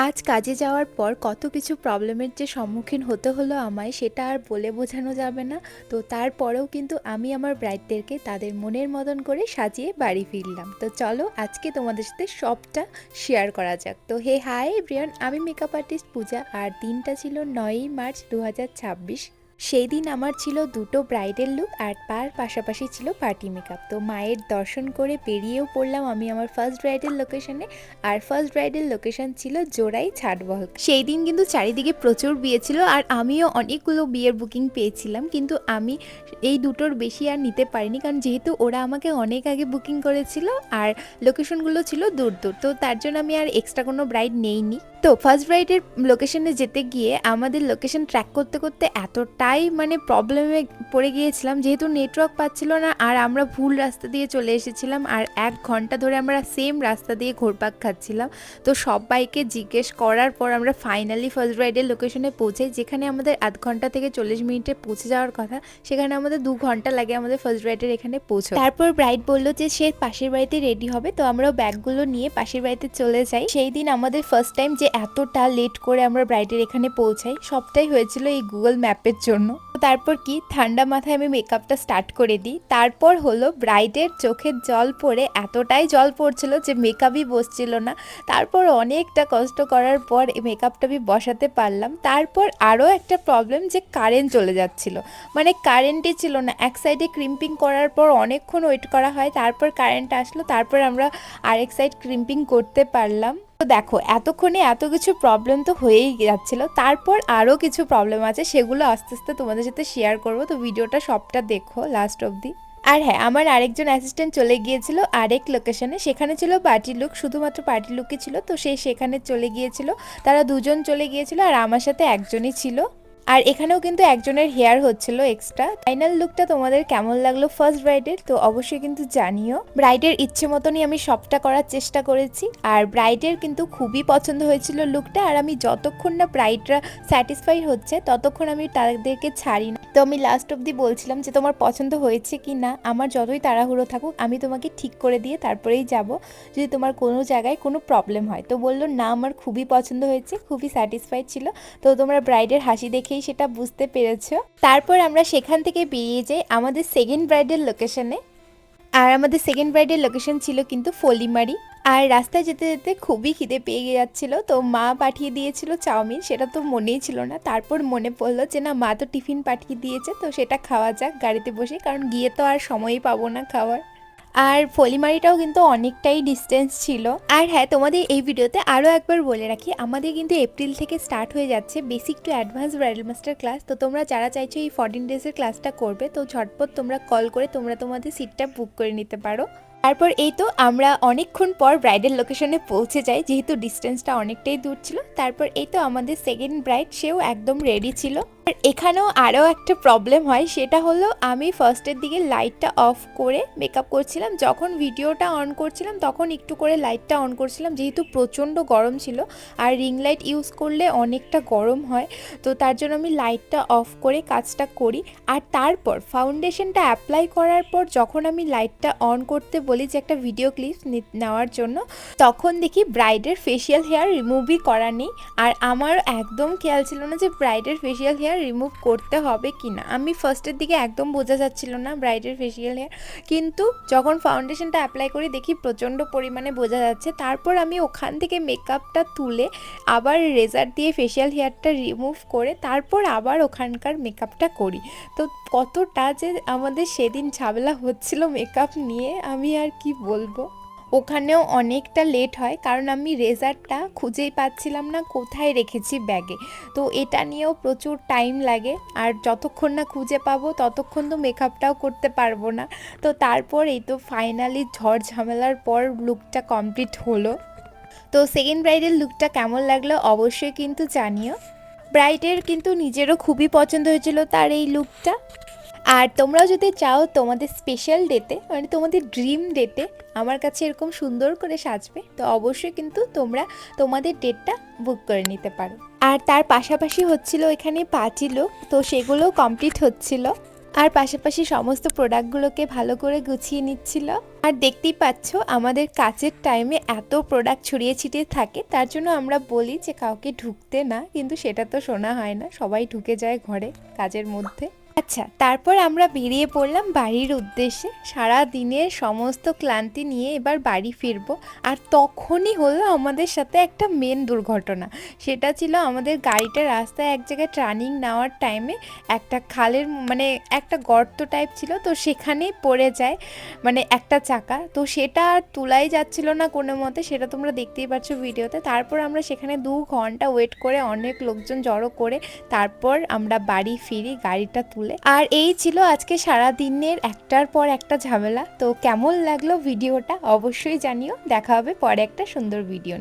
আজ কাজে যাওয়ার পর কত কিছু প্রবলেমের যে সম্মুখীন হতে হলো আমায় সেটা আর বলে বোঝানো যাবে না। তো তারপরেও কিন্তু আমি আমার ব্রাইডদেরকে তাদের মনের মতন করে সাজিয়ে বাড়ি ফিরলাম। তো চলো আজকে তোমাদের সাথে সবটা শেয়ার করা যাক। তো হাই এভরিওয়ান, আমি মেকআপ আর্টিস্ট পূজা, আর দিনটা ছিল 9ই মার্চ 2026। সেই দিন আমার ছিল দুটো ব্রাইডাল লুক আর তার পাশাপাশি ছিল পার্টি মেকআপ। তো মায়ের দর্শন করে বেরিয়েও পড়লাম আমি আমার ফার্স্ট ব্রাইডাল লোকেশনে। আর ফার্স্ট ব্রাইডাল লোকেশন ছিল জোড়াই ছাটবহল। সেই দিন কিন্তু চারিদিকে প্রচুর বিয়ে ছিল আর আমিও অনেকগুলো বিয়ের বুকিং পেয়েছিলাম, কিন্তু আমি এই দুটোর বেশি আর নিতে পারিনি, কারণ যেহেতু ওরা আমাকে অনেক আগে বুকিং করেছিল আর লোকেশনগুলো ছিল দূর দূর, তো তার জন্য আমি আর এক্সট্রা কোনো ব্রাইড নেইনি। তো ফার্স্ট ব্রাইডের লোকেশনে যেতে গিয়ে আমাদের লোকেশন ট্র্যাক করতে করতে এতটাই প্রবলেমে পড়ে গিয়েছিলাম, যেহেতু নেটওয়ার্ক পাচ্ছিল না আর আমরা ভুল রাস্তা দিয়ে চলে এসেছিলাম আর 1 ঘন্টা ধরে আমরা সেম রাস্তা দিয়ে ঘুরপাক খাচ্ছিলাম। তো সবাইকে জিজ্ঞেস করার পর আমরা ফাইনালি ফার্স্ট ব্রাইডের লোকেশনে পৌঁছাই, যেখানে আমাদের 1/2 ঘন্টা থেকে 40 মিনিটে পৌঁছে যাওয়ার কথা, সেখানে আমাদের 2 ঘন্টা লাগে আমাদের ফার্স্ট ব্রাইডের এখানে পৌঁছায়। তারপর ব্রাইড বললো যে সে পাশের বাড়িতে রেডি হবে, তো আমরাও ব্যাগগুলো নিয়ে পাশের বাড়িতে চলে যাই। সেই দিন আমাদের ফার্স্ট টাইম যে এতটা লেট করে আমরা ব্রাইডের এখানে পৌঁছাই, সবটাই হয়েছিল এই গুগল ম্যাপের জন্য। তারপর কি ঠান্ডা মাথায় আমি মেকআপটা স্টার্ট করে দিই। তারপর হলো ব্রাইডের চোখের জল পড়ে এতটাই জল পড়ছিল যে মেকআপই বসছিল না। তারপর অনেকটা কষ্ট করার পর মেকআপটা আমি বসাতে পারলাম। তারপর আরও একটা প্রবলেম, যে কারেন্ট চলে যাচ্ছিল, কারেন্টই ছিল না। এক সাইডে ক্রিম্পিং করার পর অনেকক্ষণ ওয়েট করা হয়, তারপর কারেন্ট আসলো, তারপর আমরা আরেক সাইড ক্রিম্পিং করতে পারলাম। তো দেখো এতক্ষণে এত কিছু প্রবলেম তো হয়েই যাচ্ছিল, তারপর আরও কিছু প্রবলেম আছে, সেগুলো আস্তে আস্তে তোমাদের সাথে শেয়ার করব। তো ভিডিওটা সবটা দেখো লাস্ট অবধি। আর হ্যাঁ, আমার আরেকজন অ্যাসিস্ট্যান্ট চলে গিয়েছিল আরেক লোকেশনে, সেখানে ছিল পার্টি লুক, শুধুমাত্র পার্টি লুকই ছিল। তো সেখানে চলে গিয়েছিল, তারা দুজন চলে গিয়েছিল আর আমার সাথে একজনই ছিল। আর এখানেও কিন্তু একজনের হেয়ার হচ্ছিল এক্সট্রা। ফাইনাল লুকটা তোমাদের কেমন লাগলো ফার্স্ট ব্রাইডের, তো অবশ্যই কিন্তু জানিও। ব্রাইডের ইচ্ছে মতনই আমি সবটা করার চেষ্টা করেছি, আর ব্রাইডের কিন্তু খুবই পছন্দ হয়েছিল লুকটা। আর আমি যতক্ষণ না ব্রাইডরা স্যাটিসফাইড হচ্ছে ততক্ষণ আমি তাদেরকে ছাড়ি না। তো আমি লাস্ট অবধি বলছিলাম যে তোমার পছন্দ হয়েছে কি না, আমার যতই তাড়াহুড়ো থাকুক আমি তোমাকে ঠিক করে দিয়ে তারপরেই যাব, যদি তোমার কোনো জায়গায় কোনো প্রবলেম হয়। তো বললো না, আমার খুবই পছন্দ হয়েছে, খুবই স্যাটিসফাইড ছিল। তো তোমরা ব্রাইডের হাসি দেখেই সেটা বুঝতে পেরেছো। তারপর আমরা সেখান থেকে বেরিয়ে যাই আমাদের সেকেন্ড ব্রাইডের লোকেশনে। আর আমাদের সেকেন্ড ব্রাইডের লোকেশন ছিল কিন্তু ফলিমারি। আর রাস্তায় যেতে যেতে খুবই খিদে পেয়ে যাচ্ছিল, তো মা পাঠিয়ে দিয়েছিল চাউমিন, সেটা তো মনেই ছিল না। তারপর মনে পড়লো যে না, মা তো টিফিন পাঠিয়ে দিয়েছে, তো সেটা খাওয়া যাক গাড়িতে বসে, কারণ গিয়ে তো আর সময়ই পাবো না খাওয়ার। আর ফলিমারিটাও কিন্তু অনেকটাই ডিস্টেন্স ছিল। আর হ্যাঁ, তোমাদের এই ভিডিওতে আরও একবার বলে রাখি, আমাদের কিন্তু এপ্রিল থেকে স্টার্ট হয়ে যাচ্ছে basic to advance bridal master class. তো তোমরা যারা চাইছো এই 14 ডেজের ক্লাসটা করবে, তো ঝটপট তোমরা কল করে তোমরা তোমাদের সিটটা বুক করে নিতে পারো। তারপর এই তো আমরা অনেকক্ষণ পর ব্রাইডাল লোকেশনে পৌঁছে যাই, যেহেতু ডিস্টেন্সটা অনেকটাই দূর ছিল। তারপর এই তো আমাদের সেকেন্ড ব্রাইড, সেও একদম রেডি ছিল। আর এখানেও আরও একটা প্রবলেম হয়, সেটা হলো আমি ফার্স্টের দিকে লাইটটা অফ করে মেকআপ করছিলাম, যখন ভিডিওটা অন করছিলাম তখন একটু করে লাইটটা অন করছিলাম, যেহেতু প্রচণ্ড গরম ছিল আর রিং লাইট ইউজ করলে অনেকটা গরম হয়। তো তার জন্য আমি লাইটটা অফ করে কাজটা করি। আর তারপর ফাউন্ডেশনটা অ্যাপ্লাই করার পর যখন আমি লাইটটা অন করতে বলি যে একটা ভিডিও ক্লিপ নেওয়ার জন্য, তখন দেখি ব্রাইডের ফেসিয়াল হেয়ার রিমুভই করা নেই। আর আমার একদম খেয়াল ছিল না যে ব্রাইডের ফেসিয়াল হেয়ার রিমুভ করতে হবে কি না। আমি ফার্স্টের দিকে একদম বোঝা যাচ্ছিল না ব্রাইডের ফেসিয়াল হেয়ার, কিন্তু যখন ফাউন্ডেশনটা অ্যাপ্লাই করি দেখি প্রচণ্ড পরিমাণে বোঝা যাচ্ছে। তারপর আমি ওখান থেকে মেকআপটা তুলে আবার রেজার দিয়ে ফেসিয়াল হেয়ারটা রিমুভ করে তারপর আবার ওখানকার মেকআপটা করি। তো কতটা যে আমাদের সেদিন ঝামেলা হচ্ছিল মেকআপ নিয়ে, আমি আর কি বলবো। ওখানেও অনেকটা লেট হয়, কারণ আমি রেজারটা খুঁজেই পাচ্ছিলাম না কোথায় রেখেছি ব্যাগে। তো এটা নিয়েও প্রচুর টাইম লাগে, আর যতক্ষণ না খুঁজে পাবো ততক্ষণ তো মেকআপটাও করতে পারবো না। তো তারপর এই তো ফাইনালি ঝড় ঝামেলার পর লুকটা কমপ্লিট হলো। তো সেকেন্ড ব্রাইডের লুকটা কেমন লাগলো অবশ্যই কিন্তু জানিও। ব্রাইডের কিন্তু নিজেরও খুবই পছন্দ হয়েছিল তার এই লুকটা। আর তোমরাও যদি চাও তোমাদের স্পেশাল ডেতে, তোমাদের ড্রিম ডেতে আমার কাছে এরকম সুন্দর করে সাজবে, তো অবশ্যই কিন্তু তোমরা তোমাদের ডেটটা বুক করে নিতে পারো। আর তার পাশাপাশি হচ্ছিল এখানে পার্টি লুক, তো সেগুলোও কমপ্লিট হচ্ছিল। আর পাশাপাশি সমস্ত প্রোডাক্টগুলোকে ভালো করে গুছিয়ে নিচ্ছিল। আর দেখতেই পাচ্ছ আমাদের কাজের টাইমে এত প্রোডাক্ট ছড়িয়ে ছিটিয়ে থাকে, তার জন্য আমরা বলি যে কাউকে ঢুকতে না, কিন্তু সেটা তো শোনা হয় না, সবাই ঢুকে যায় ঘরে কাজের মধ্যে। আচ্ছা, তারপর আমরা বেরিয়ে পড়লাম বাড়ির উদ্দেশ্যে। সারা দিনের সমস্ত ক্লান্তি নিয়ে এবার বাড়ি ফিরবো। আর তখনই হলো আমাদের সাথে একটা মেন দুর্ঘটনা। সেটা ছিল আমাদের গাড়িটা রাস্তায় এক জায়গায় টার্নিং নেওয়ার টাইমে একটা খালের মানে একটা গর্ত টাইপ ছিল, তো সেখানেই পড়ে যায় মানে একটা চাকা। তো সেটা আর তোলাই যাচ্ছিল না কোনো মতে, সেটা তোমরা দেখতেই পাচ্ছ ভিডিওতে। তারপর আমরা সেখানে 2 ঘন্টা ওয়েট করে অনেক লোকজন জড়ো করে তারপর আমরা বাড়ি ফিরি গাড়িটা তুলে। আর এই ছিল আজকে সারা দিনের একটার পর একটা ঝামেলা। তো কেমন লাগলো ভিডিওটা অবশ্যই জানিও। দেখা হবে পরে একটা সুন্দর ভিডিও।